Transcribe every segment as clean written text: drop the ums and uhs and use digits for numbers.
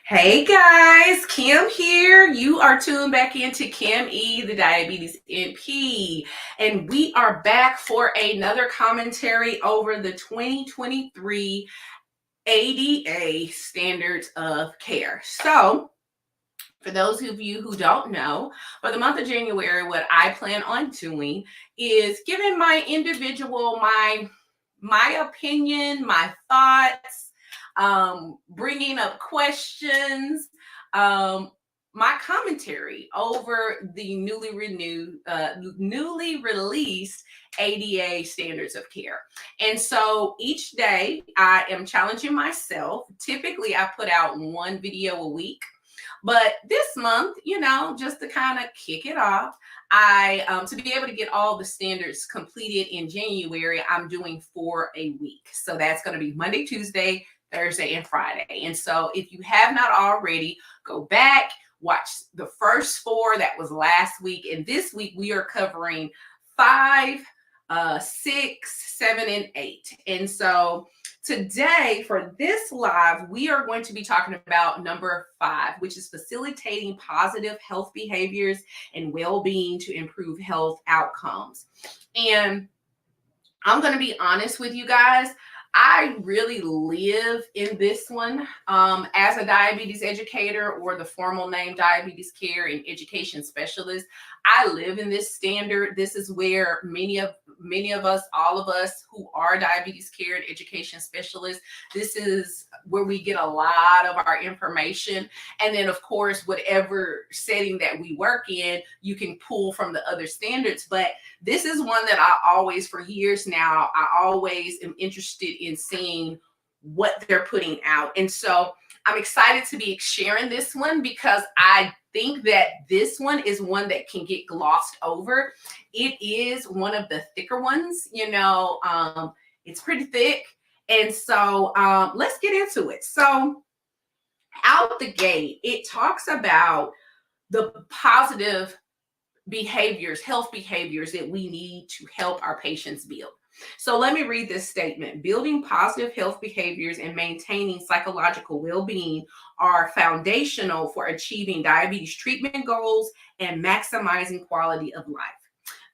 Hey guys, Kim here. You are tuned back into Kim E, the Diabetes NP, and we are back for another commentary over the 2023 ADA Standards of Care. So, for those of you who don't know, for the month of January, what I plan on doing is giving my individual, my opinion, my thoughts, bringing up questions, um, my commentary over the newly released ADA Standards of Care. And so each day I am challenging myself. Typically, I put out one video a week. But this month, just to kind of kick it off, to be able to get all the standards completed in January, I'm doing 4 a week. So that's going to be Monday, Tuesday, Thursday, and Friday. And so if you have not already, go back, watch the first 4. That was last week. And this week we are covering 5, 6, 7, and 8. And so today, for this live, we are going to be talking about number 5, which is facilitating positive health behaviors and well-being to improve health outcomes. And I'm going to be honest with you guys. I really live in this one as a diabetes educator, or the formal name diabetes care and education specialist. I live in this standard. This is where many of us, all of us who are diabetes care and education specialists, this is where we get a lot of our information. And then, of course, whatever setting that we work in, you can pull from the other standards. But this is one that I always, for years now, I always am interested in seeing what they're putting out. And so I'm excited to be sharing this one because I think that this one is one that can get glossed over. It is one of the thicker ones, it's pretty thick. And so let's get into it. So out the gate, it talks about the positive behaviors, health behaviors that we need to help our patients build. So let me read this statement. Building positive health behaviors and maintaining psychological well-being are foundational for achieving diabetes treatment goals and maximizing quality of life.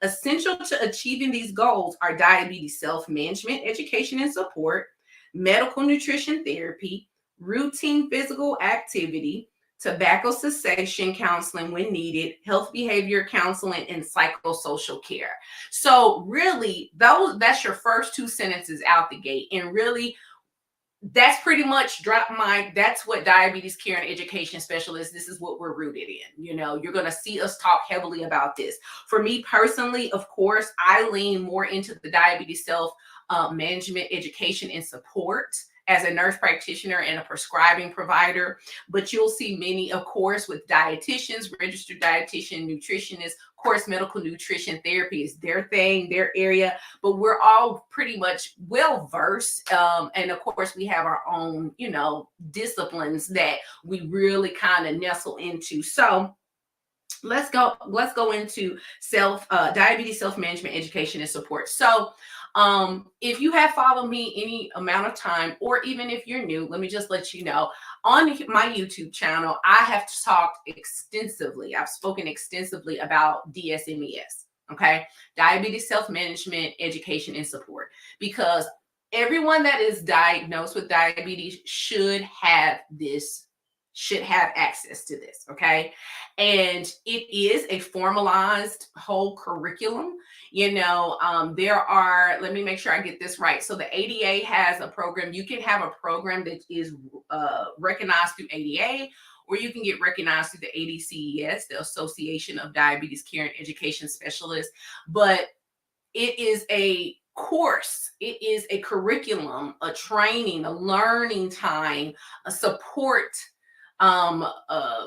Essential to achieving these goals are diabetes self-management, education and support, medical nutrition therapy, routine physical activity, tobacco cessation counseling when needed, health behavior counseling, and psychosocial care. So really, that's your first 2 sentences out the gate. And really, that's pretty much that's what diabetes care and education specialists, this is what we're rooted in. You're going to see us talk heavily about this. For me personally, of course, I lean more into the diabetes self management, education, and support as a nurse practitioner and a prescribing provider. But you'll see many, of course, with dietitians, registered dietitian, nutritionists. Of course, medical nutrition therapy is their thing, their area, but we're all pretty much well versed. And of course, we have our own, disciplines that we really kind of nestle into. So let's go into diabetes self-management, education, and support. So if you have followed me any amount of time, or even if you're new, let me just let you know, on my YouTube channel, I have talked extensively. I've spoken extensively about DSMES, okay? Diabetes self-management, education, and support, because everyone that is diagnosed with diabetes should have access to this, okay? And it is a formalized whole curriculum. There are, let me make sure I get this right. So the ADA has a program. You can have a program that is recognized through ADA, or you can get recognized through the ADCES, the Association of Diabetes Care and Education Specialists. But it is a course, it is a curriculum, a training, a learning time, a support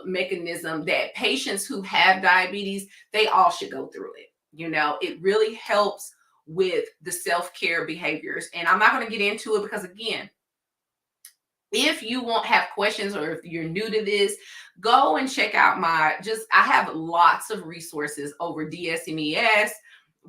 mechanism that patients who have diabetes, they all should go through it. It really helps with the self-care behaviors. And I'm not going to get into it because, again, if you won't have questions, or if you're new to this, go and check out I have lots of resources over DSMES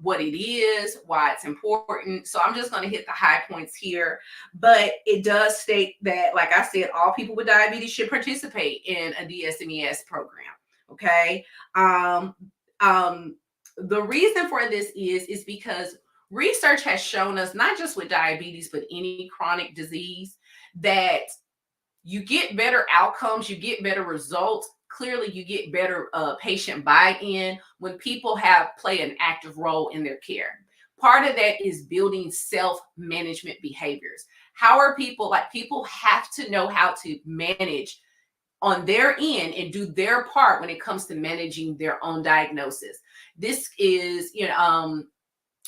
what it is, why it's important. So I'm just going to hit the high points here. But it does state that, like I said, all people with diabetes should participate in a DSMES program. Okay. Um, the reason for this is because research has shown us, not just with diabetes, but any chronic disease, that you get better outcomes, you get better results. Clearly, you get better patient buy-in when people play an active role in their care. Part of that is building self-management behaviors. How are people, like, people have to know how to manage on their end and do their part when it comes to managing their own diagnosis. This is,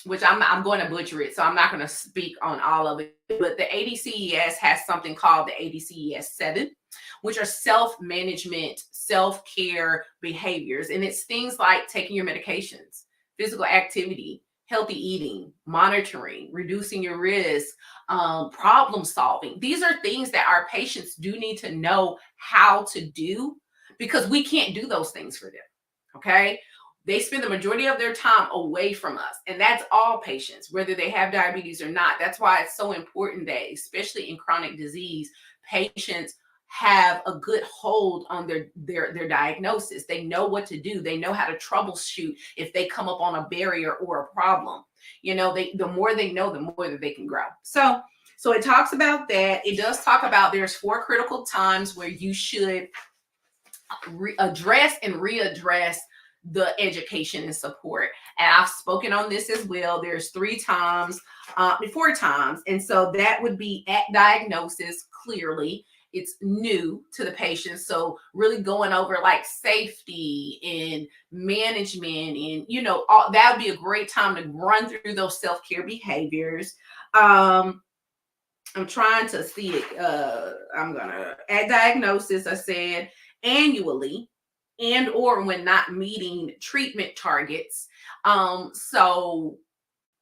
which I'm going to butcher it, so I'm not going to speak on all of it. But the ADCES has something called the ADCES 7, which are self-management, self-care behaviors. And it's things like taking your medications, physical activity, healthy eating, monitoring, reducing your risk, problem solving. These are things that our patients do need to know how to do, because we can't do those things for them. Okay. They spend the majority of their time away from us. And that's all patients, whether they have diabetes or not. That's why it's so important that, especially in chronic disease, patients have a good hold on their diagnosis. They know what to do. They know how to troubleshoot if they come up on a barrier or a problem. The more they know, the more that they can grow. So it talks about that. It does talk about there's 4 critical times where you should address and readdress the education and support. And I've spoken on this as well. There's 4 times. And so that would be at diagnosis. Clearly, it's new to the patient. So really going over like safety and management and, that would be a great time to run through those self-care behaviors. I'm trying to see it. I'm going to at diagnosis, I said annually, and or when not meeting treatment targets. So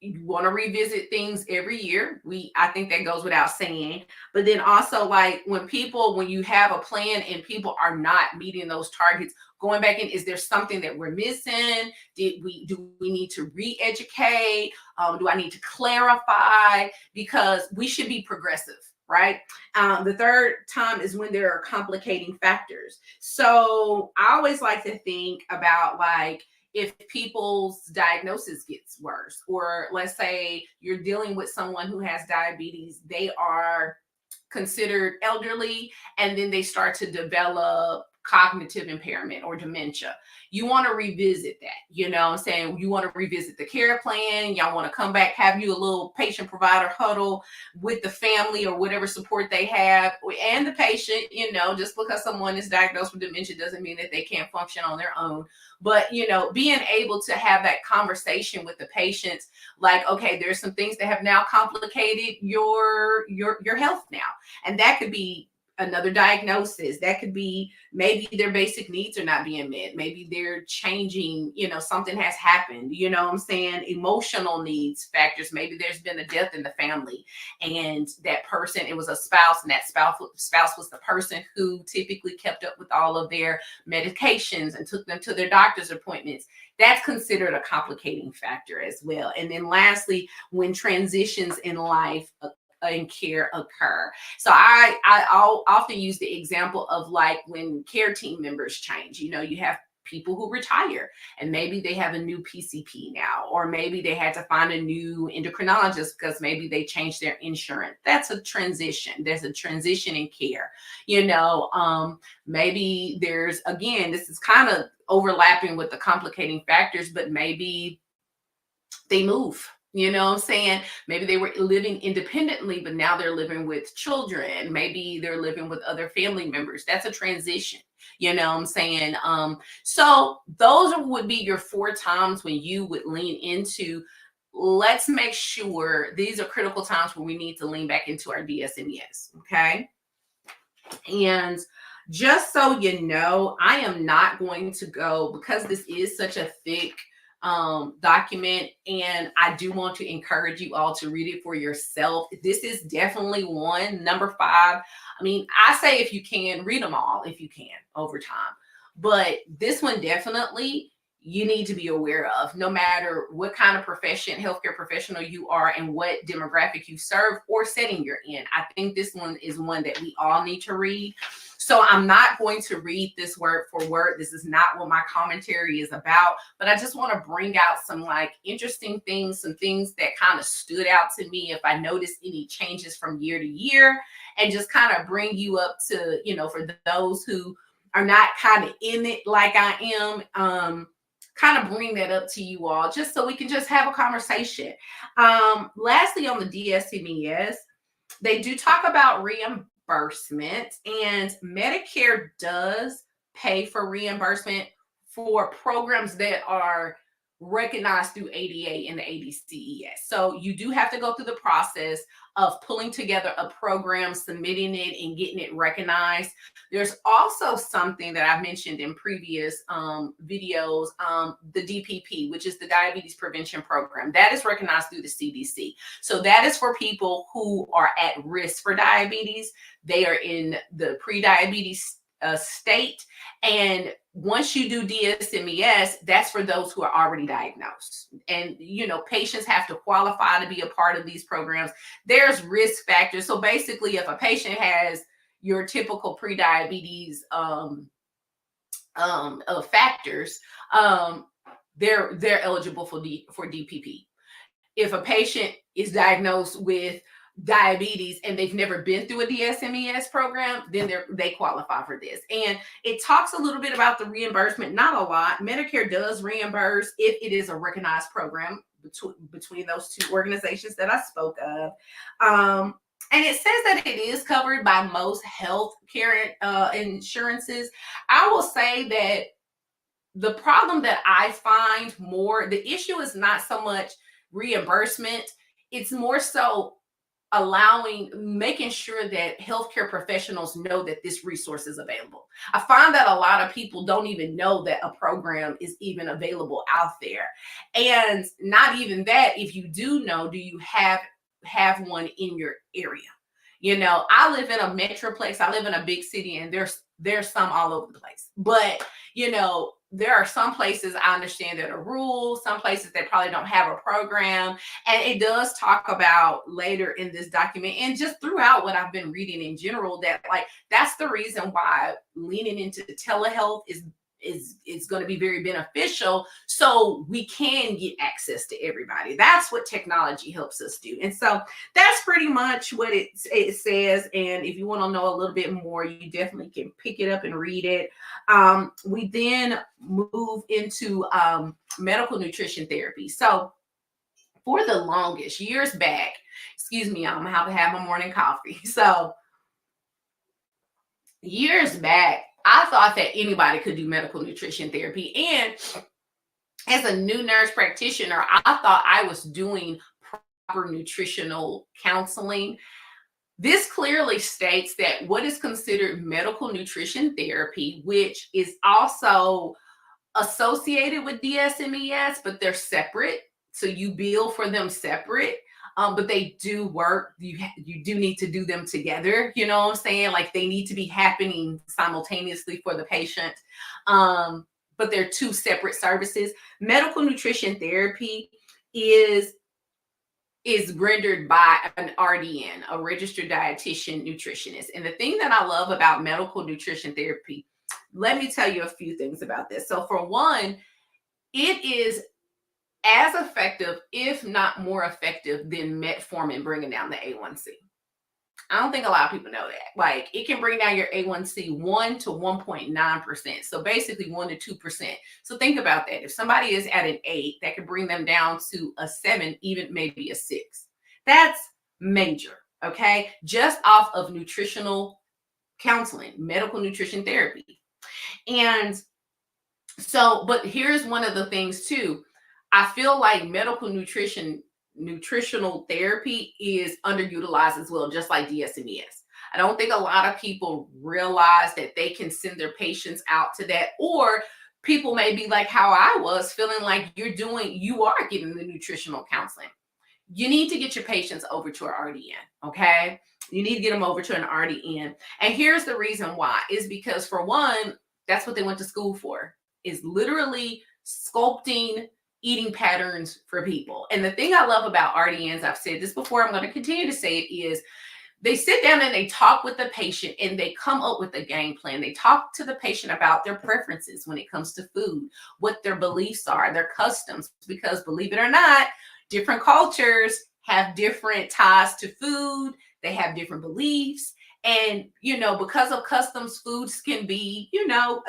you want to revisit things every year. I think that goes without saying. But then also, like, when you have a plan and people are not meeting those targets, going back in, is there something that we're missing? Do we need to re-educate? Do I need to clarify? Because we should be progressive. Right. The 3rd time is when there are complicating factors. So I always like to think about, like, if people's diagnosis gets worse, or let's say you're dealing with someone who has diabetes, they are considered elderly, and then they start to develop cognitive impairment or dementia. You want to revisit that, you want to revisit the care plan. Y'all want to come back, have you a little patient provider huddle with the family or whatever support they have and the patient. Just because someone is diagnosed with dementia doesn't mean that they can't function on their own. But, being able to have that conversation with the patients, like, okay, there's some things that have now complicated your health now. And that could be another diagnosis. That could be maybe their basic needs are not being met. Maybe they're changing, something has happened, emotional needs factors. Maybe there's been a death in the family, and that person, it was a spouse, and that spouse was the person who typically kept up with all of their medications and took them to their doctor's appointments. That's considered a complicating factor as well. And then lastly, when transitions in life and care occur. So I'll often use the example of, like, when care team members change. You have people who retire, and maybe they have a new PCP now, or maybe they had to find a new endocrinologist because maybe they changed their insurance. That's a transition. There's a transition in care. Maybe there's, again, this is kind of overlapping with the complicating factors, but maybe they move. Maybe they were living independently, but now they're living with children. Maybe they're living with other family members. That's a transition. So those would be your 4 times when you would lean into, let's make sure these are critical times where we need to lean back into our DSMES. Okay. And just so you know, I am not going to go, because this is such a thick document, and I do want to encourage you all to read it for yourself. This is definitely one. Number 5, I say, if you can, read them all if you can over time. But this one, definitely, you need to be aware of, no matter what kind of profession, healthcare professional you are and what demographic you serve or setting you're in. I think this one is one that we all need to read. So I'm not going to read this word for word. This is not what my commentary is about, but I just want to bring out some like interesting things, some things that kind of stood out to me if I noticed any changes from year to year, and just kind of bring you up to, for those who are not kind of in it like I am, kind of bring that up to you all just so we can just have a conversation. Lastly, on the DSMES, they do talk about reimbursement, and Medicare does pay for reimbursement for programs that are recognized through ADA and the ADCES. So you do have to go through the process of pulling together a program, submitting it, and getting it recognized. There's also something that I've mentioned in previous videos, the DPP, which is the Diabetes Prevention Program. That is recognized through the CDC. So that is for people who are at risk for diabetes. They are in the pre-diabetes state. And once you do DSMES, that's for those who are already diagnosed. And, patients have to qualify to be a part of these programs. There's risk factors. So basically, if a patient has your typical pre-diabetes factors, they're eligible for DPP. If a patient is diagnosed with diabetes and they've never been through a DSMES program, then they qualify for this. And it talks a little bit about the reimbursement, not a lot. Medicare does reimburse if it is a recognized program between those two organizations that I spoke of. And it says that it is covered by most health care insurances. I will say that the problem that I find more, the issue is not so much reimbursement, it's more so making sure that healthcare professionals know that this resource is available. I find that a lot of people don't even know that a program is even available out there. And not even that, if you do know, do you have one in your area? I live in a metroplex, I live in a big city, and there's some all over the place. But, there are some places I understand that are rural, some places that probably don't have a program. And it does talk about later in this document and just throughout what I've been reading in general, that that's the reason why leaning into telehealth is going to be very beneficial, so we can get access to everybody. That's what technology helps us do. And so that's pretty much what it says. And if you want to know a little bit more, you definitely can pick it up and read it. We then move into medical nutrition therapy. So for the longest, years back, excuse me, I'm gonna have my morning coffee. So years back, I thought that anybody could do medical nutrition therapy. And as a new nurse practitioner, I thought I was doing proper nutritional counseling. This clearly states that what is considered medical nutrition therapy, which is also associated with DSMES, but they're separate. So you bill for them separate. But they do work. You do need to do them together. You know what I'm saying? Like, they need to be happening simultaneously for the patient. But they're two separate services. Medical nutrition therapy is rendered by an RDN, a registered dietitian nutritionist. And the thing that I love about medical nutrition therapy, let me tell you a few things about this. So for one, it is as effective, if not more effective, than metformin bringing down the A1C. I don't think a lot of people know that. Like, it can bring down your A1C 1 to 1.9%. So basically 1 to 2%. So think about that. If somebody is at an 8, that could bring them down to a 7, even maybe a 6. That's major, okay? Just off of nutritional counseling, medical nutrition therapy. And so, but here's one of the things too. I feel like medical nutritional therapy is underutilized as well, just like DSMES. I don't think a lot of people realize that they can send their patients out to that, or people may be like how I was, feeling like you are giving the nutritional counseling. You need to get your patients over to an RDN, okay? You need to get them over to an RDN. And here's the reason why, is because for one, that's what they went to school for, is literally sculpting eating patterns for people. And the thing I love about RDNs, I've said this before, I'm going to continue to say it, is they sit down and they talk with the patient and they come up with a game plan. They talk to the patient about their preferences when it comes to food, what their beliefs are, their customs, because believe it or not, different cultures have different ties to food. They have different beliefs. And, because of customs, foods can be,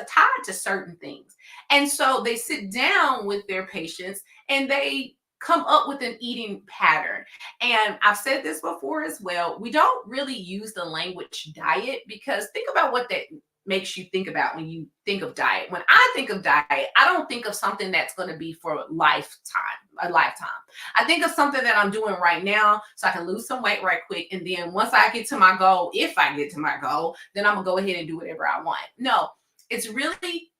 tied to certain things. And so they sit down with their patients and they come up with an eating pattern. And I've said this before as well. We don't really use the language diet, because think about what that makes you think about when you think of diet. When I think of diet, I don't think of something that's going to be for a lifetime. I think of something that I'm doing right now so I can lose some weight right quick. And then once I get to my goal, if I get to my goal, then I'm going to go ahead and do whatever I want. No, it's really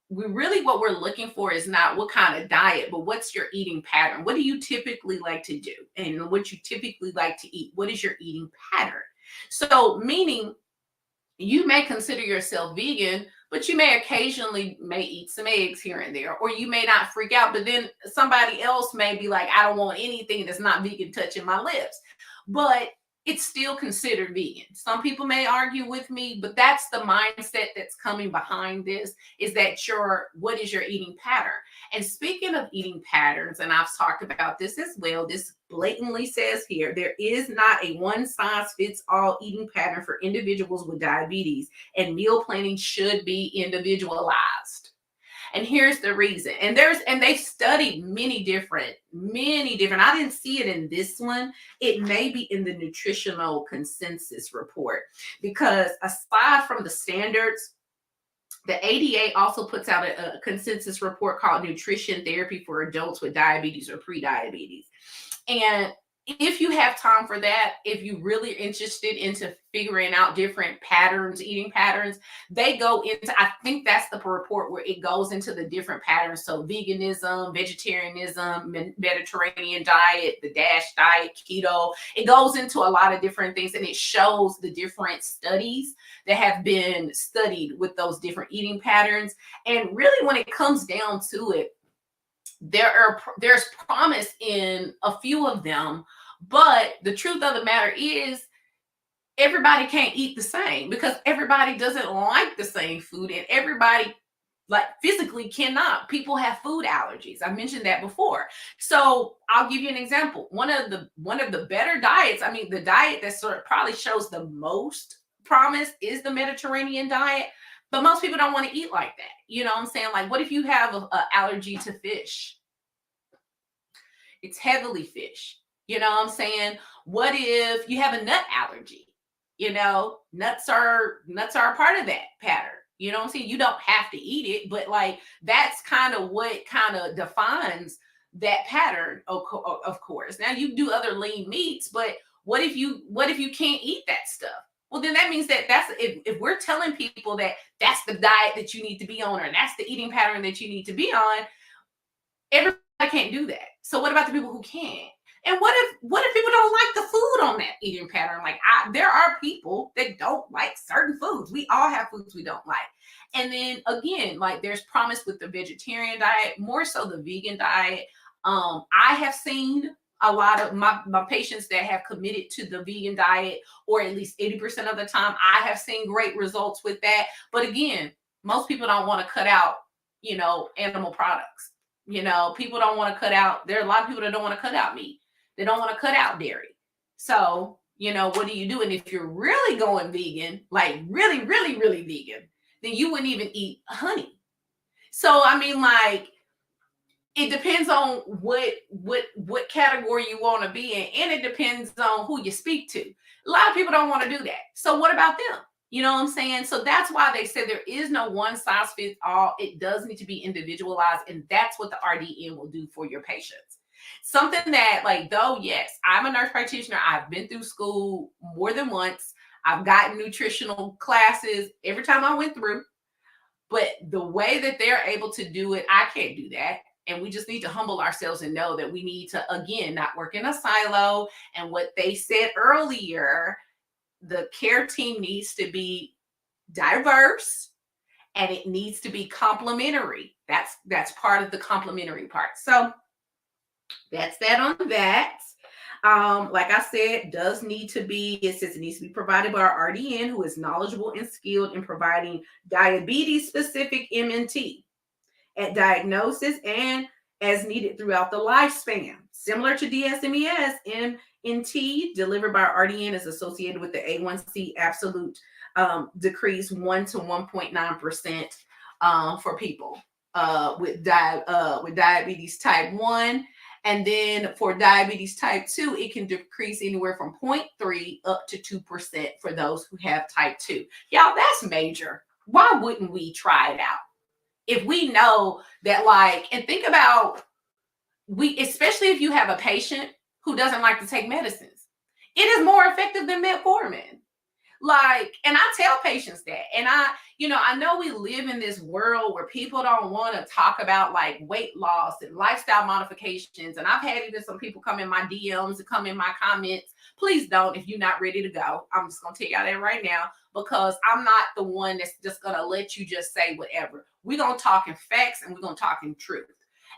what we're looking for is not what kind of diet, but what's your eating pattern? What do you typically like to do? And what you typically like to eat? What is your eating pattern? So meaning you may consider yourself vegan, but you may occasionally eat some eggs here and there, or you may not freak out, but then somebody else may be like, I don't want anything that's not vegan touching my lips. But it's still considered vegan. Some people may argue with me, but that's the mindset that's coming behind this, is that what is your eating pattern? And speaking of eating patterns, and I've talked about this as well, this blatantly says here, there is not a one size fits all eating pattern for individuals with diabetes, and meal planning should be individualized. And here's the reason. And they studied many different. I didn't see it in this one. It may be in the nutritional consensus report, because aside from the standards, the ADA also puts out a consensus report called Nutrition Therapy for Adults with Diabetes or Prediabetes. And if you have time for that, if you're really interested into figuring out different patterns, eating patterns, they go into, I think that's the report where it goes into the different patterns. So veganism, vegetarianism, Mediterranean diet, the DASH diet, keto, it goes into a lot of different things, and it shows the different studies that have been studied with those different eating patterns. And really, when it comes down to it, there's promise in a few of them, but the truth of the matter is everybody can't eat the same, because everybody doesn't like the same food, and everybody physically cannot. People have food allergies. I mentioned that before. So I'll give you an example. One of the better diets, the diet that sort of probably shows the most promise is the Mediterranean diet. But most people don't want to eat like that. You know what I'm saying? Like, what if you have an allergy to fish? It's heavily fish. You know what I'm saying? What if you have a nut allergy? Nuts are a part of that pattern. You know what I'm saying? You don't have to eat it, but that's kind of what kind of defines that pattern, of course. Now you do other lean meats, but what if you can't eat that stuff? Well, then that means that if we're telling people that that's the diet that you need to be on, or that's the eating pattern that you need to be on, everybody can't do that. So what about the people who can? And what if people don't like the food on that eating pattern? There are people that don't like certain foods. We all have foods we don't like. And then again, there's promise with the vegetarian diet, more so the vegan diet. I have seen a lot of my patients that have committed to the vegan diet, or at least 80% of the time, I have seen great results with that. But again, most people don't want to cut out, animal products. People don't want to cut out. There are a lot of people that don't want to cut out meat. They don't want to cut out dairy. So, what do you do? And if you're really going vegan, really, really, really vegan, then you wouldn't even eat honey. So, it depends on what category you want to be in, and it depends on who you speak to. A lot of people don't want to do that. So what about them? You know what I'm saying? So that's why they said there is no one size fits all. It does need to be individualized, and that's what the RDN will do for your patients. Something that, though, yes, I'm a nurse practitioner. I've been through school more than once. I've gotten nutritional classes every time I went through. But the way that they're able to do it, I can't do that. And we just need to humble ourselves and know that we need to, again, not work in a silo. And what they said earlier, the care team needs to be diverse, and it needs to be complementary. That's part of the complementary part. So that's that on that. Like I said, does need to be, it says it needs to be provided by our RDN who is knowledgeable and skilled in providing diabetes specific MNT at diagnosis and as needed throughout the lifespan. Similar to DSMES, MNT delivered by RDN is associated with the A1C absolute decrease 1 to 1.9% for people with diabetes type 1. And then for diabetes type 2, it can decrease anywhere from 0.3 up to 2% for those who have type 2. Y'all, that's major. Why wouldn't we try it out? If we know that, like, and think about, especially if you have a patient who doesn't like to take medicines, it is more effective than metformin. Like, and I tell patients that, and I know we live in this world where people don't want to talk about like weight loss and lifestyle modifications. And I've had even some people come in my DMs and come in my comments. Please don't, if you're not ready to go. I'm just going to tell y'all that right now, because I'm not the one that's just going to let you just say whatever. We're going to talk in facts and we're going to talk in truth.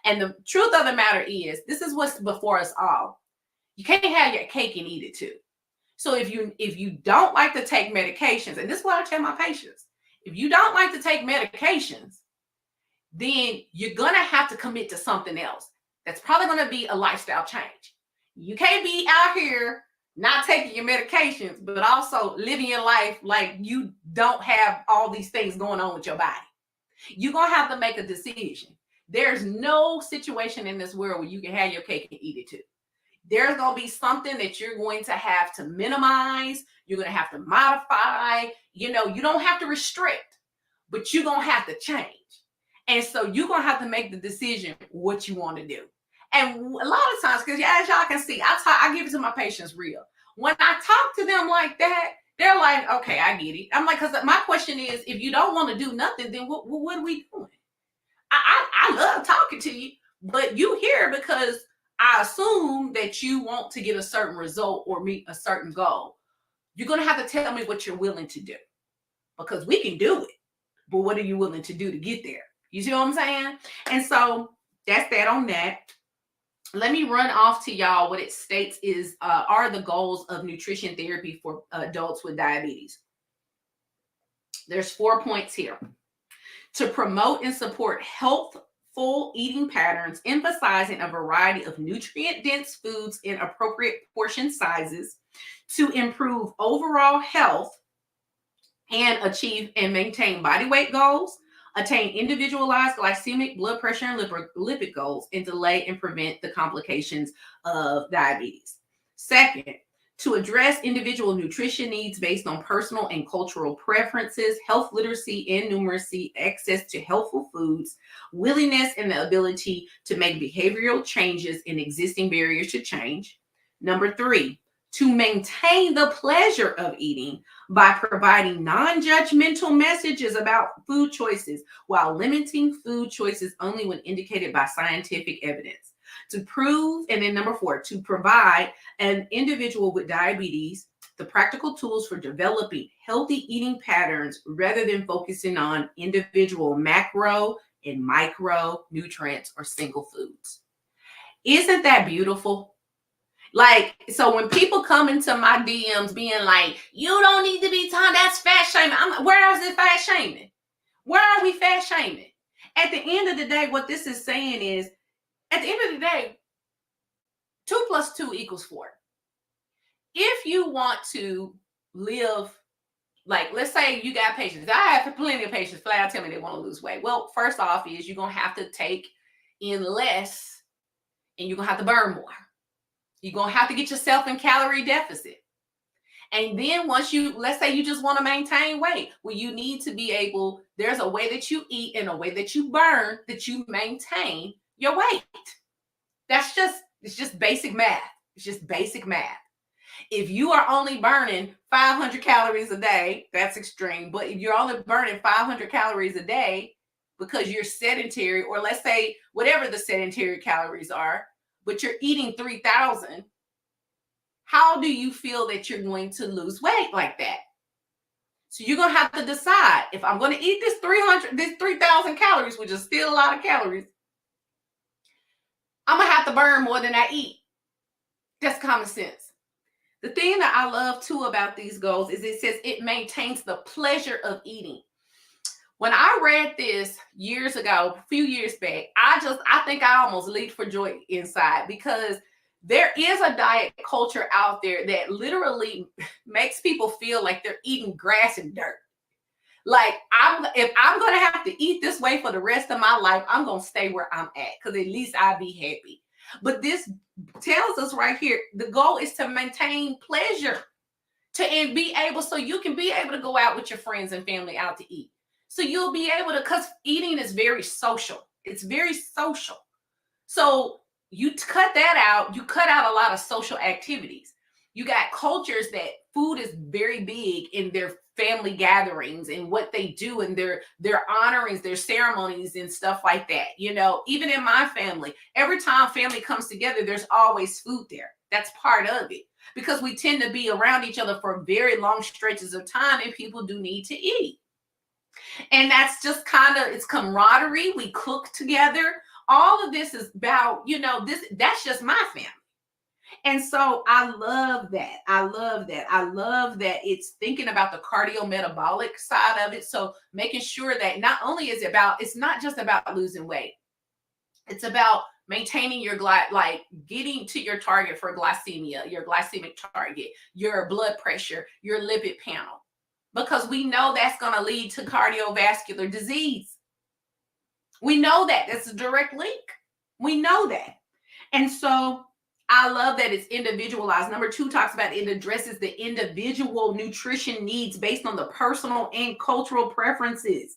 And the truth of the matter is, this is what's before us all. You can't have your cake and eat it too. So if you don't like to take medications, and this is what I tell my patients, if you don't like to take medications, then you're going to have to commit to something else. That's probably going to be a lifestyle change. You can't be out here not taking your medications, but also living your life like you don't have all these things going on with your body. You're going to have to make a decision. There's no situation in this world where you can have your cake and eat it too. There's going to be something that you're going to have to minimize. You're going to have to modify. You don't have to restrict, but you're going to have to change. And so you're going to have to make the decision what you want to do. And a lot of times, because as y'all can see, I give it to my patients real. When I talk to them like that, they're like, okay, I get it. I'm like, because my question is, if you don't want to do nothing, then what are we doing? I love talking to you, but you here because I assume that you want to get a certain result or meet a certain goal. You're going to have to tell me what you're willing to do, because we can do it, but what are you willing to do to get there? You see what I'm saying? And so that's that on that. Let me run off to y'all what it states are the goals of nutrition therapy for adults with diabetes. There's 4 points here. To promote and support healthful eating patterns, emphasizing a variety of nutrient-dense foods in appropriate portion sizes to improve overall health and achieve and maintain body weight goals, attain individualized glycemic, blood pressure, and lipid goals, and delay and prevent the complications of diabetes. Second, to address individual nutrition needs based on personal and cultural preferences, health literacy and numeracy, access to healthful foods, willingness and the ability to make behavioral changes in existing barriers to change. Number 3, to maintain the pleasure of eating by providing non-judgmental messages about food choices while limiting food choices only when indicated by scientific evidence. To prove, and then number 4, to provide an individual with diabetes the practical tools for developing healthy eating patterns rather than focusing on individual macro and micro nutrients or single foods. Isn't that beautiful? Like, so when people come into my DMs being like, you don't need to be talking, that's fat shaming. I'm like, where is it fat shaming? Where are we fat shaming? At the end of the day, what this is saying is, at the end of the day, 2 + 2 = 4. If you want to live, like, let's say you got patients. I have plenty of patients flat out tell me they want to lose weight. Well, first off is you're going to have to take in less and you're going to have to burn more. You're going to have to get yourself in calorie deficit. And then once let's say you just want to maintain weight, well, you need to be able, there's a way that you eat and a way that you burn that you maintain your weight. It's just basic math. It's just basic math. If you are only burning 500 calories a day, that's extreme. But if you're only burning 500 calories a day because you're sedentary, or let's say whatever the sedentary calories are, but you're eating 3,000, how do you feel that you're going to lose weight like that? So you're going to have to decide, if I'm going to eat this 3,000 calories, which is still a lot of calories, I'm going to have to burn more than I eat. That's common sense. The thing that I love too about these goals is it says it maintains the pleasure of eating. When I read this years ago, a few years back, I think I almost leaped for joy inside, because there is a diet culture out there that literally makes people feel like they're eating grass and dirt. Like, if I'm gonna have to eat this way for the rest of my life, I'm gonna stay where I'm at, because at least I'll be happy. But this tells us right here, the goal is to maintain pleasure, and be able, so you can be able to go out with your friends and family out to eat. So you'll be able to, because eating is very social. It's very social. So you cut that out, you cut out a lot of social activities. You got cultures that food is very big in their family gatherings and what they do, and their honorings, their ceremonies and stuff like that. You know, even in my family, every time family comes together, there's always food there. That's part of it, because we tend to be around each other for very long stretches of time, and people do need to eat. And that's just kind of, it's camaraderie. We cook together. All of this is about, that's just my family. And so I love that. I love that. I love that it's thinking about the cardiometabolic side of it. So making sure that not only is it about, it's not just about losing weight. It's about maintaining your getting to your target for glycemia, your glycemic target, your blood pressure, your lipid panel, because we know that's going to lead to cardiovascular disease. We know that. That's a direct link. We know that. And so I love that it's individualized. Number 2 talks about it addresses the individual nutrition needs based on the personal and cultural preferences,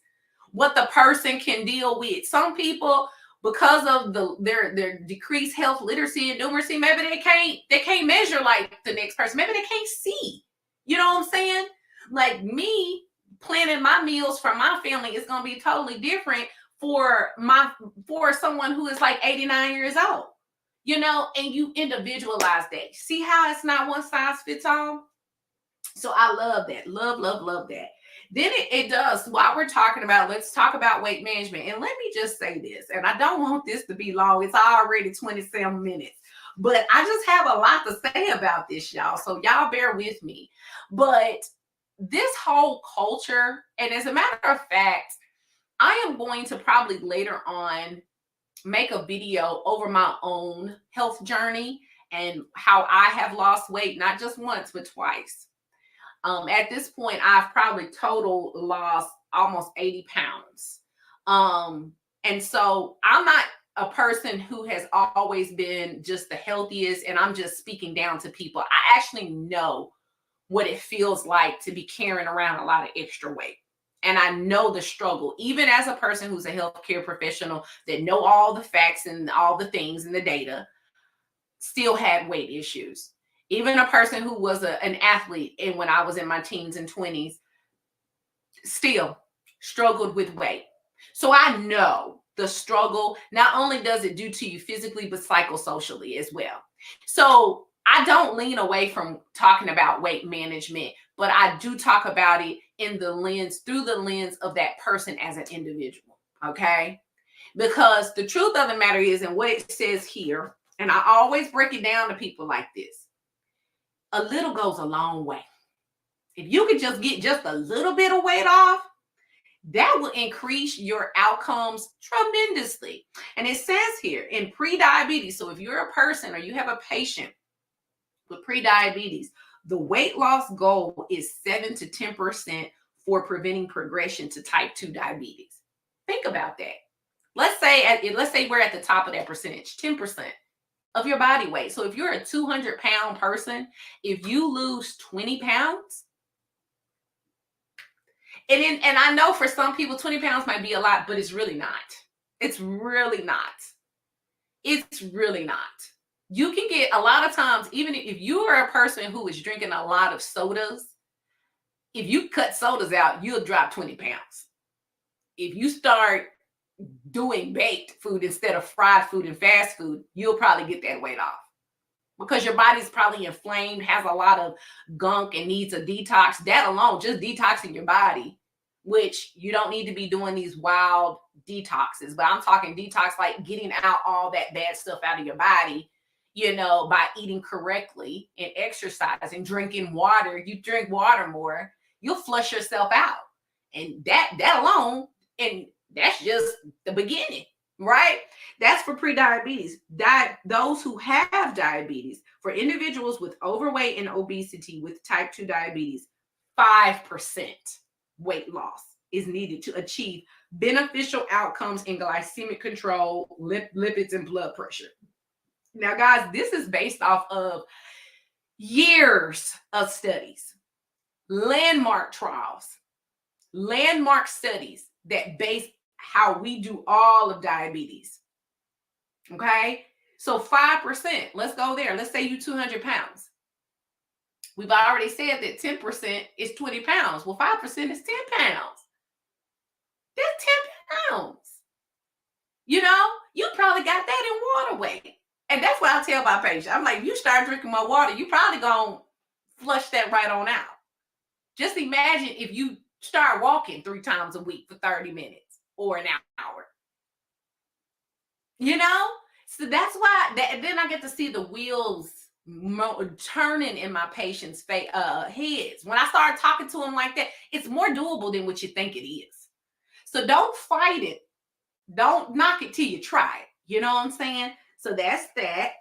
what the person can deal with. Some people, because of their decreased health literacy and numeracy, maybe they can't measure like the next person. Maybe they can't see. You know what I'm saying? Like me planning my meals for my family is going to be totally different for someone who is like 89 years old. And you individualize that. See how it's not one size fits all? So I love that. Love, love, love that. Then it does, while we're talking about, let's talk about weight management. And let me just say this, and I don't want this to be long. It's already 27 minutes. But I just have a lot to say about this, y'all. So y'all bear with me. But this whole culture, and as a matter of fact, I am going to probably later on make a video over my own health journey and how I have lost weight, not just once, but twice. At this point, I've probably total lost almost 80 pounds. And so I'm not a person who has always been just the healthiest, and I'm just speaking down to people. I actually know what it feels like to be carrying around a lot of extra weight. And I know the struggle, even as a person who's a healthcare professional that know all the facts and all the things and the data, still had weight issues. Even a person who was an athlete, and when I was in my teens and 20s, still struggled with weight. So I know the struggle. Not only does it do to you physically, but psychosocially as well. So I don't lean away from talking about weight management, but I do talk about it through the lens of that person as an individual. Okay. Because the truth of the matter is, and what it says here, and I always break it down to people like this, a little goes a long way. If you could just get just a little bit of weight off, that will increase your outcomes tremendously. And it says here in pre-diabetes, so if you're a person or you have a patient with pre-diabetes, the weight loss goal is 7 to 10% for preventing progression to type 2 diabetes. Think about that. Let's say we're at the top of that percentage, 10% of your body weight. So if you're a 200-pound person, if you lose 20 pounds, and I know for some people 20 pounds might be a lot, but it's really not. It's really not. It's really not. You can get, a lot of times, even if you are a person who is drinking a lot of sodas, if you cut sodas out, you'll drop 20 pounds. If you start doing baked food instead of fried food and fast food, you'll probably get that weight off. because your body's probably inflamed, has a lot of gunk and needs a detox. That alone, just detoxing your body, which you don't need to be doing these wild detoxes, but I'm talking detox like getting out all that bad stuff out of your body, by eating correctly and exercising, drinking water. You drink water more, you'll flush yourself out. And that alone, and that's just the beginning, right? That's for pre-diabetes. Those who have diabetes, for individuals with overweight and obesity with type 2 diabetes, 5% weight loss is needed to achieve beneficial outcomes in glycemic control, lipids, and blood pressure. Now, guys, this is based off of years of studies, landmark trials, landmark studies that base how we do all of diabetes. Okay, so 5%, let's go there. Let's say you 200 pounds. We've already said that 10% is 20 pounds. Well, 5% is 10 pounds. That's 10 pounds. You probably got that in water weight. And that's what I tell my patients. I'm like, if you start drinking more water, you probably gonna flush that right on out. Just imagine if you start walking 3 times a week for 30 minutes or an hour. So that's why then I get to see the wheels turning in my patients' heads. When I start talking to them like that, it's more doable than what you think it is. So don't fight it. Don't knock it till you try it. You know what I'm saying? So that's that.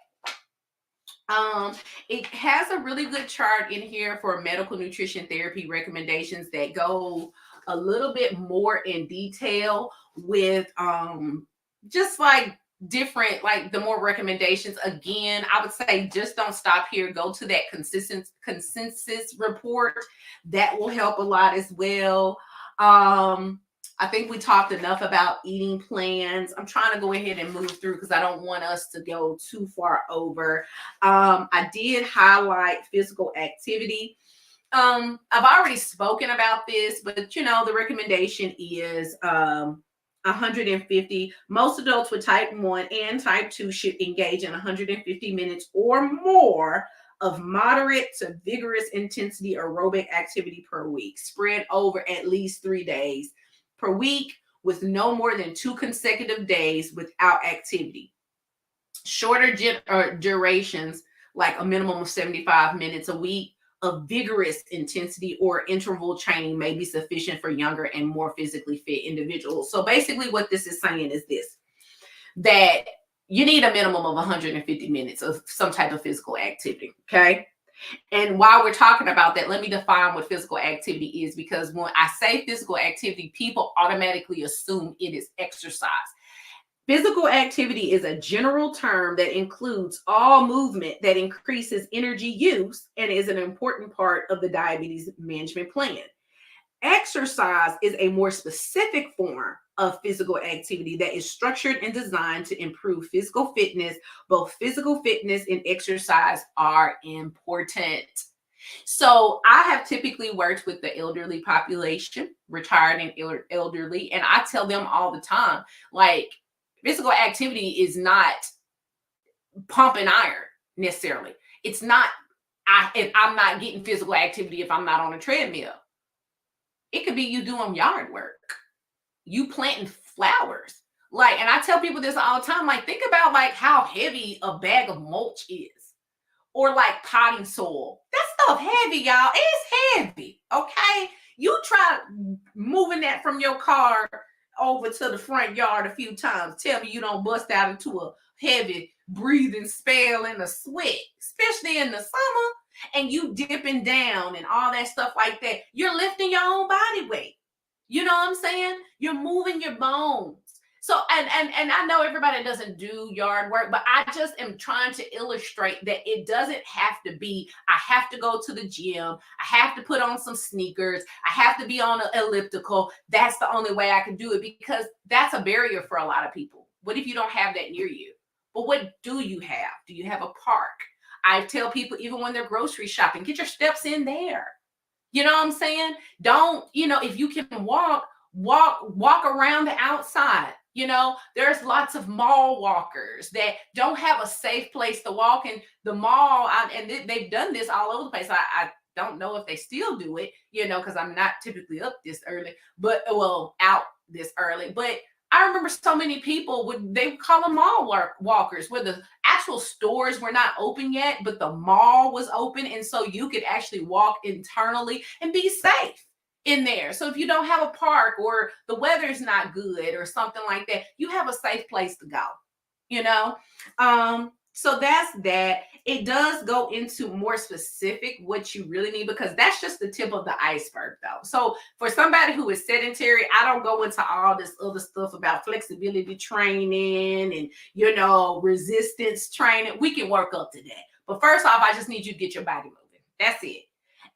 It has a really good chart in here for medical nutrition therapy recommendations that go a little bit more in detail with just like different, like the more recommendations. Again, I would say just don't stop here. Go to that consensus report. That will help a lot as well. I think we talked enough about eating plans. I'm trying to go ahead and move through because I don't want us to go too far over. I did highlight physical activity. I've already spoken about this, but the recommendation is 150. Most adults with type 1 and type 2 should engage in 150 minutes or more of moderate to vigorous intensity aerobic activity per week, spread over at least 3 days per week, with no more than 2 consecutive days without activity. Shorter durations, like a minimum of 75 minutes a week of vigorous intensity or interval training, may be sufficient for younger and more physically fit individuals. So basically what this is saying is this, that you need a minimum of 150 minutes of some type of physical activity, okay? And while we're talking about that, let me define what physical activity is, because when I say physical activity, people automatically assume it is exercise. Physical activity is a general term that includes all movement that increases energy use and is an important part of the diabetes management plan. Exercise is a more specific form of physical activity that is structured and designed to improve physical fitness. Both physical fitness and exercise are important. So I have typically worked with the elderly population, retired and elderly, and I tell them all the time, like, physical activity is not pumping iron necessarily. It's not, I'm not getting physical activity if I'm not on a treadmill. It could be you doing yard work, you planting flowers. Like, and I tell people this all the time, like, think about like how heavy a bag of mulch is, or like potting soil. That stuff heavy, y'all. It's heavy, okay? You try moving that from your car over to the front yard a few times. Tell me you don't bust out into a heavy breathing spell in a sweat, especially in the summer, and you dipping down and all that stuff like that. You're lifting your own body weight. You know what I'm saying? You're moving your bones. So, and I know everybody doesn't do yard work, but I just am trying to illustrate that it doesn't have to be, I have to go to the gym, I have to put on some sneakers, I have to be on an elliptical. That's the only way I can do it, because that's a barrier for a lot of people. What if you don't have that near you? But what do you have? Do you have a park? I tell people, even when they're grocery shopping, get your steps in there. You know what I'm saying? Don't, if you can walk around the outside. There's lots of mall walkers that don't have a safe place to walk in the mall. They've done this all over the place. I don't know if they still do it, because I'm not typically up this early, but well, out this early. But I remember so many people would call them walkers, where the actual stores were not open yet, but the mall was open, and so you could actually walk internally and be safe in there. So if you don't have a park or the weather's not good or something like that, you have a safe place to go, you know? So that's that. It does go into more specific what you really need, because that's just the tip of the iceberg though. So for somebody who is sedentary, I don't go into all this other stuff about flexibility training and, resistance training. We can work up to that. But first off, I just need you to get your body moving. That's it.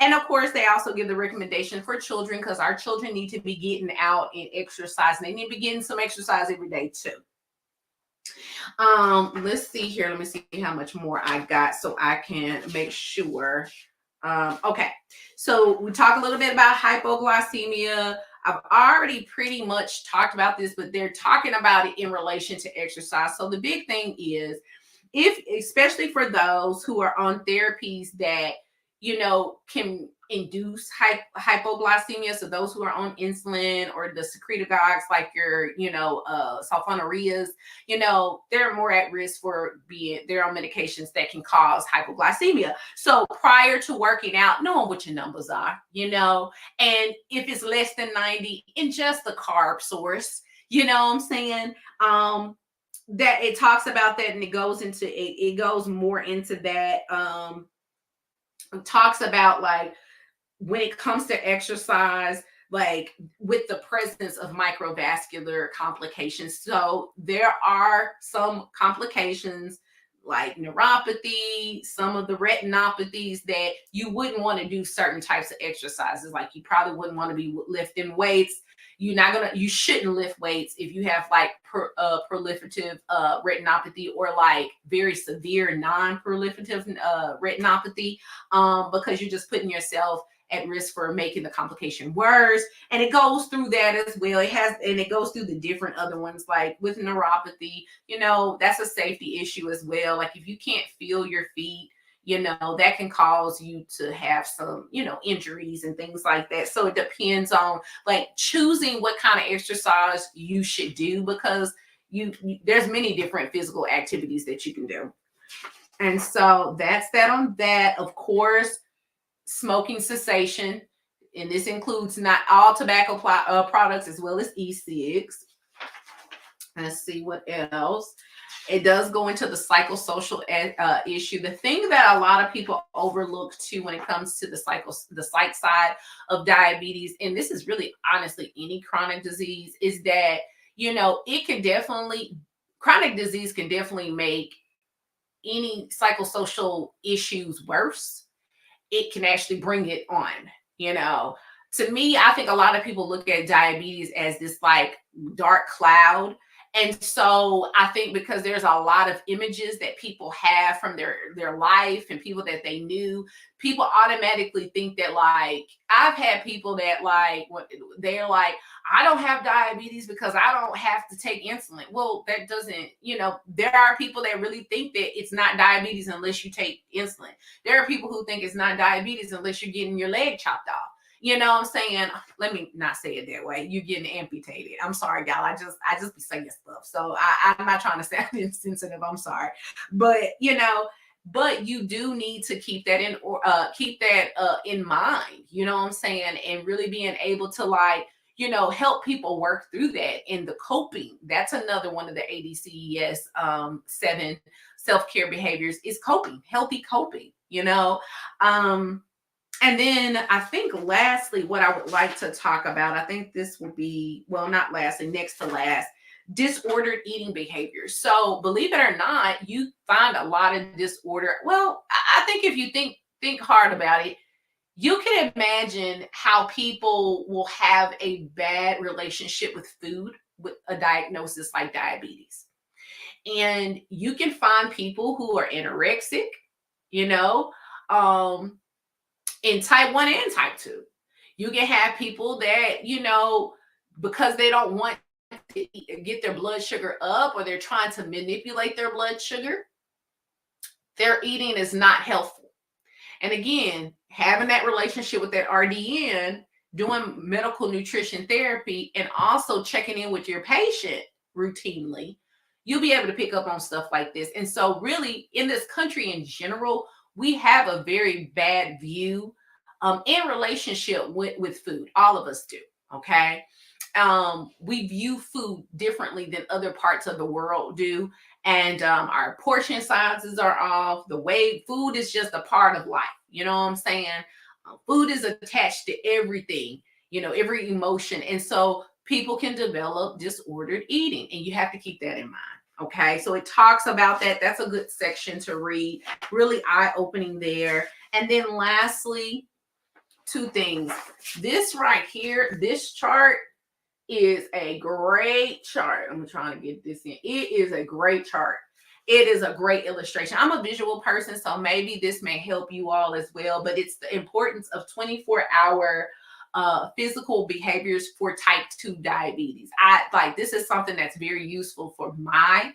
And of course, they also give the recommendation for children, because our children need to be getting out and exercising. They need to be getting some exercise every day too. Let's see here. Let me see how much more I got so I can make sure. Okay. So we talk a little bit about hypoglycemia. I've already pretty much talked about this, but they're talking about it in relation to exercise. So the big thing is, especially for those who are on therapies that, can induce hypoglycemia. So those who are on insulin or the secretagogues, like your, sulfonylureas, they're more at risk for they're on medications that can cause hypoglycemia. So prior to working out, knowing what your numbers are, and if it's less than 90, in just the carb source, you know what I'm saying? That it talks about that, and it goes more into that. Talks about, like, when it comes to exercise, like with the presence of microvascular complications. So there are some complications like neuropathy, some of the retinopathies, that you wouldn't want to do certain types of exercises. Like you probably wouldn't want to be lifting weights. You shouldn't lift weights if you have like proliferative retinopathy, or like very severe non-proliferative retinopathy, because you're just putting yourself at risk for making the complication worse. And it goes through that as well. It goes through the different other ones, like with neuropathy, that's a safety issue as well. Like if you can't feel your feet, that can cause you to have some, injuries and things like that. So it depends on like choosing what kind of exercise you should do, because there's many different physical activities that you can do. And so that's that on that. Of course, smoking cessation, and this includes not all tobacco products, as well as e-cigs. Let's see what else. It does go into the psychosocial issue. The thing that a lot of people overlook too when it comes to the psych side of diabetes, and this is really honestly any chronic disease, is that, chronic disease can definitely make any psychosocial issues worse. It can actually bring it on. To me, I think a lot of people look at diabetes as this like dark cloud. And so I think because there's a lot of images that people have from their life and people that they knew, people automatically think that, like, I've had people that like, they're like, I don't have diabetes because I don't have to take insulin. Well, that doesn't, there are people that really think that it's not diabetes unless you take insulin. There are people who think it's not diabetes unless you're getting your leg chopped off. You know what I'm saying? Let me not say it that way. You're getting amputated. I'm sorry, y'all. I just be saying stuff. So I'm not trying to sound insensitive. I'm sorry. But, but you do need to keep that in mind. You know what I'm saying? And really being able to, like, help people work through that. And the coping, that's another one of the ADCES 7 self-care behaviors, is coping, healthy coping, and then I think lastly, what I would like to talk about, I think this will be, well, not lastly, next to last, disordered eating behaviors. So believe it or not, you find a lot of disorder. Well, I think if you think hard about it, you can imagine how people will have a bad relationship with food with a diagnosis like diabetes. And you can find people who are anorexic, in type 1 and type 2. You can have people that, because they don't want to get their blood sugar up, or they're trying to manipulate their blood sugar, their eating is not helpful. And again, having that relationship with that RDN, doing medical nutrition therapy, and also checking in with your patient routinely, you'll be able to pick up on stuff like this. And so really, in this country in general, we have a very bad view in relationship with food. All of us do. Okay. We view food differently than other parts of the world do. And our portion sizes are off. The way food is just a part of life. You know what I'm saying? Food is attached to everything, every emotion. And so people can develop disordered eating, and you have to keep that in mind. Okay, so it talks about that. That's a good section to read. Really eye-opening there. And then lastly, two things. This right here, this chart is a great chart. I'm trying to get this in. It is a great chart. It is a great illustration. I'm a visual person, so maybe this may help you all as well, but it's the importance of 24-hour physical behaviors for type 2 diabetes. This is something that's very useful for my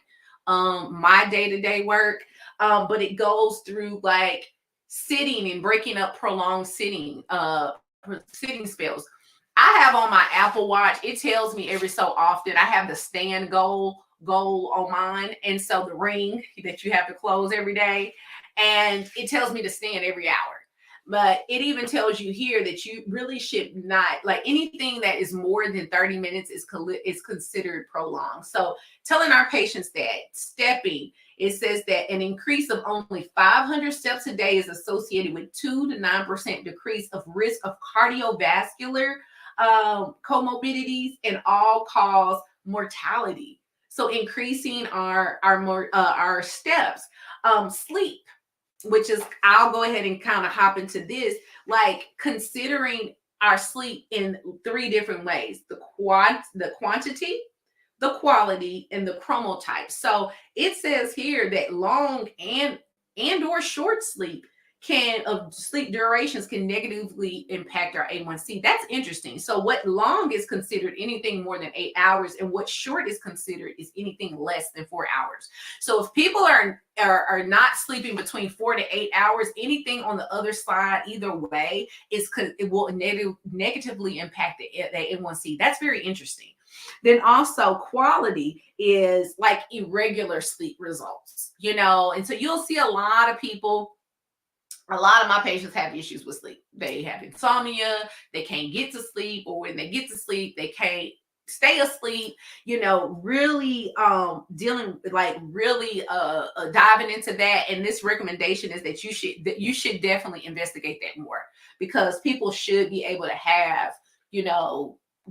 day-to-day work. But it goes through like sitting and breaking up prolonged sitting spells. I have on my Apple Watch, it tells me every so often. I have the stand goal on mine, and so the ring that you have to close every day, and it tells me to stand every hour. But it even tells you here that you really should not, like, anything that is more than 30 minutes is considered prolonged. So telling our patients that stepping, it says that an increase of only 500 steps a day is associated with 2 to 9% decrease of risk of cardiovascular comorbidities and all-cause mortality. So increasing our steps. Sleep, which is, I'll go ahead and kind of hop into this, like considering our sleep in 3 different ways: the quantity, the quality, and the chronotype. So it says here that long and or short sleep sleep durations can negatively impact our A1C. That's interesting. So what long is considered anything more than 8 hours, and what short is considered is anything less than 4 hours. So if people are not sleeping between 4 to 8 hours, anything on the other side, either way, it will negatively impact the A1C. That's very interesting. Then also quality is like irregular sleep results, and so you'll see a lot of my patients have issues with sleep. They have insomnia, they can't get to sleep, or when they get to sleep, they can't stay asleep, really dealing with diving into that. And this recommendation is that you should definitely investigate that more, because people should be able to have,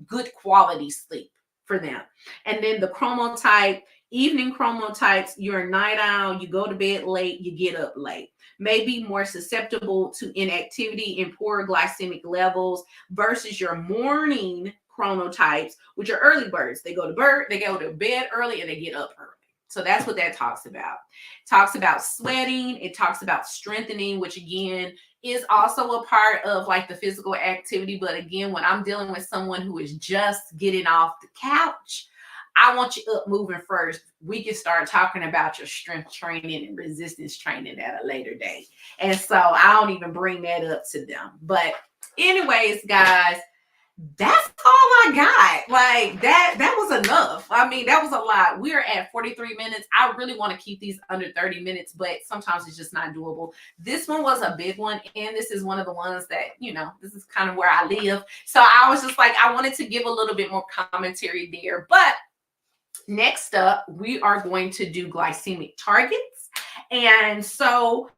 good quality sleep for them. And then the chronotype, evening chronotypes, you're a night owl, you go to bed late, you get up late, may be more susceptible to inactivity and poor glycemic levels versus your morning chronotypes, which are early birds. They go to bed early and they get up early. So that's what that talks about. It talks about sweating. It talks about strengthening, which again is also a part of like the physical activity. But again, when I'm dealing with someone who is just getting off the couch, I want you up moving first. We can start talking about your strength training and resistance training at a later date. And so I don't even bring that up to them. But anyways, guys, that's all I got. Like that was enough. I mean, that was a lot. We're at 43 minutes. I really want to keep these under 30 minutes, but sometimes it's just not doable. This one was a big one, and this is one of the ones that, this is kind of where I live. So I was just like, I wanted to give a little bit more commentary there. But next up, we are going to do glycemic targets. And so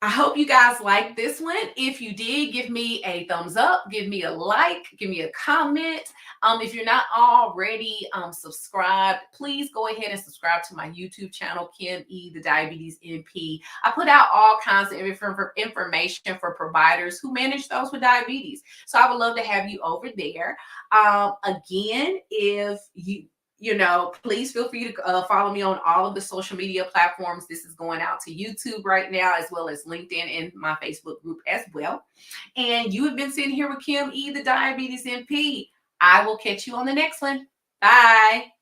I hope you guys like this one. If you did, give me a thumbs up, give me a like, give me a comment. If you're not already subscribed, please go ahead and subscribe to my YouTube channel, Kim E, the Diabetes MP. I put out all kinds of information for providers who manage those with diabetes. So I would love to have you over there. Again, if please feel free to follow me on all of the social media platforms. This is going out to YouTube right now, as well as LinkedIn and my Facebook group as well. And you have been sitting here with Kim E, the Diabetes MP. I will catch you on the next one. Bye.